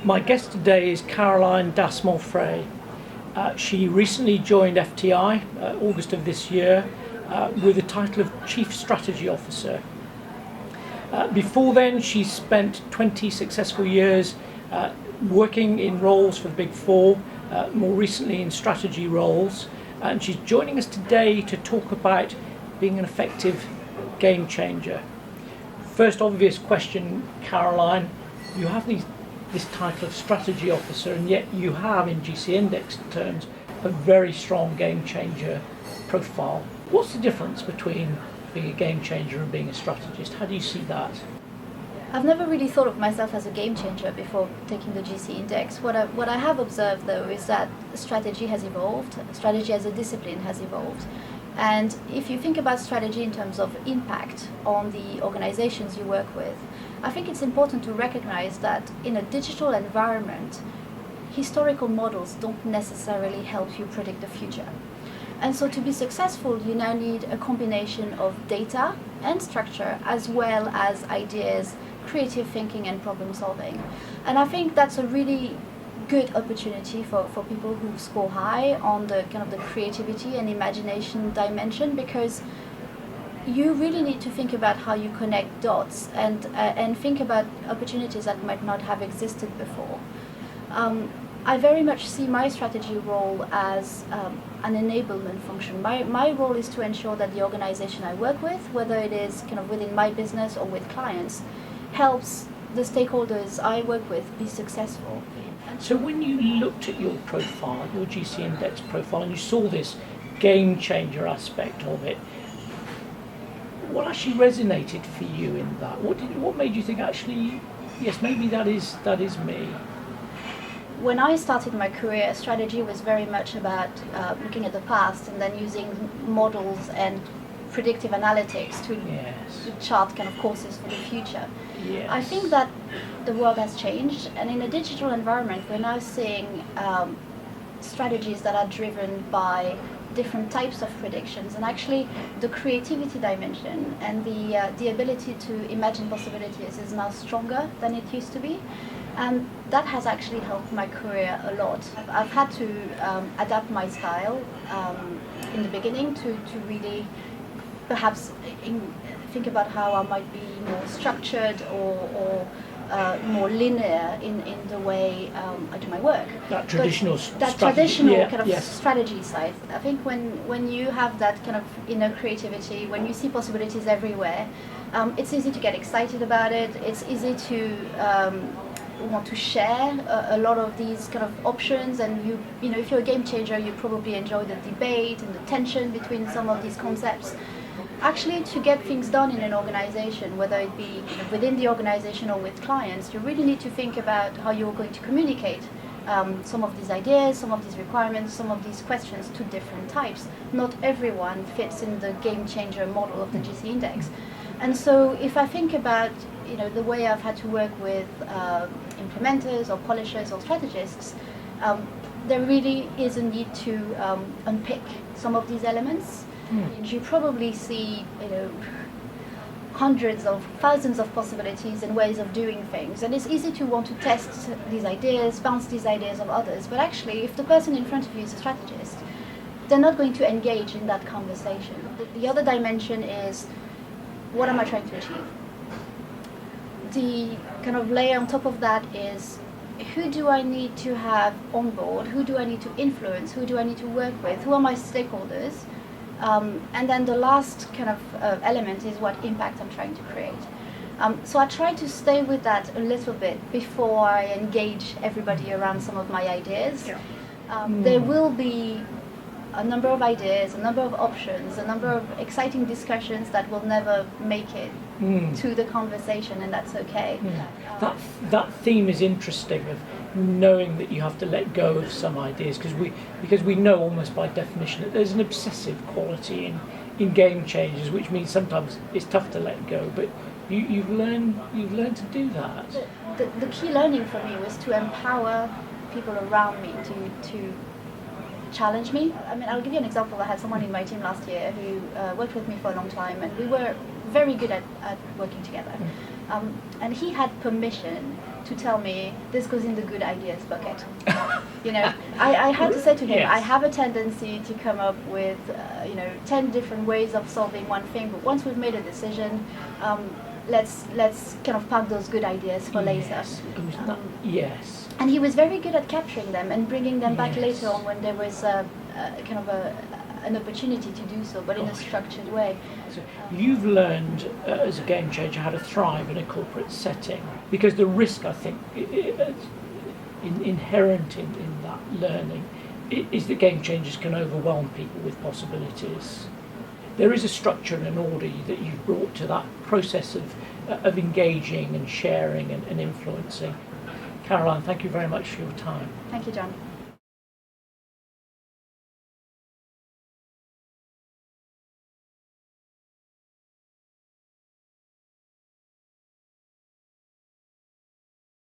My guest today is Caroline Dasmont-Frey. She recently joined FTI, August of this year, with the title of Chief Strategy Officer. Before then, she spent 20 successful years working in roles for the Big Four, more recently in strategy roles. And she's joining us today to talk about being an effective game changer. First obvious question, Caroline, you have this title of strategy officer, and yet you have, in GC Index terms, a very strong game changer profile. What's the difference between being a game changer and being a strategist? How do you see that? I've never really thought of myself as a game changer before taking the GC Index. What I have observed, though, is that strategy has evolved. Strategy as a discipline has evolved. And if you think about strategy in terms of impact on the organizations you work with, I think it's important to recognize that in a digital environment, historical models don't necessarily help you predict the future. And so to be successful, you now need a combination of data and structure, as well as ideas, creative thinking, and problem solving. And I think that's a really good opportunity for people who score high on the kind of the creativity and imagination dimension, because you really need to think about how you connect dots and think about opportunities that might not have existed before. I very much see my strategy role as an enablement function. My role is to ensure that the organization I work with, whether it is kind of within my business or with clients, helps the stakeholders I work with be successful. So when you looked at your profile, your GC Index profile, and you saw this game changer aspect of it, what actually resonated for you in that? What made you think, actually, yes, maybe that is me? When I started my career, strategy was very much about looking at the past and then using models and predictive analytics to chart kind of courses for the future. Yes. I think that the world has changed, and in a digital environment, we're now seeing strategies that are driven by different types of predictions, and actually the creativity dimension and the ability to imagine possibilities is now stronger than it used to be. And that has actually helped my career a lot. I've had to adapt my style in the beginning to really perhaps think about how I might be more structured or more linear in the way I do my work. That traditional kind of strategy side. I think when you have that kind of inner creativity, when you see possibilities everywhere, it's easy to get excited about it. It's easy to want to share a lot of these kind of options, and you know, if you're a game changer, you probably enjoy the debate and the tension between some of these concepts. Actually, to get things done in an organization, whether it be within the organization or with clients, you really need to think about how you're going to communicate some of these ideas, some of these requirements, some of these questions to different types. Not everyone fits in the game changer model of the GC Index. And so if I think about the way I've had to work with implementers or polishers or strategists, there really is a need to unpick some of these elements. You probably see hundreds of thousands of possibilities and ways of doing things, and it's easy to want to test these ideas, bounce these ideas of others, but actually if the person in front of you is a strategist, they're not going to engage in that conversation. The other dimension is, what am I trying to achieve? The kind of layer on top of that is, who do I need to have on board? Who do I need to influence? Who do I need to work with? Who are my stakeholders? And then the last kind of element is what impact I'm trying to create. So I try to stay with that a little bit before I engage everybody around some of my ideas. There will be a number of ideas, a number of options, a number of exciting discussions that will never make it to the conversation, and that's okay. That theme is interesting, of knowing that you have to let go of some ideas, because we know almost by definition that there's an obsessive quality in game changers, which means sometimes it's tough to let go, but you've learned to do that. The key learning for me was to empower people around me to challenge me. I mean, I'll give you an example. I had someone in my team last year who worked with me for a long time, and we were very good at working together. And he had permission to tell me this goes in the good ideas bucket. You know, I had to say to him, Yes. I have a tendency to come up with 10 different ways of solving one thing, but once we've made a decision, let's kind of park those good ideas for later. Yes. It was not, yes. And he was very good at capturing them and bringing them back Yes. later on when there was an opportunity to do so, but in a structured way. So you've learned as a game changer how to thrive in a corporate setting, because the risk, I think, inherent in that learning is that game changers can overwhelm people with possibilities. There is a structure and an order that you've brought to that process of engaging and sharing and influencing. Caroline, thank you very much for your time. Thank you, John.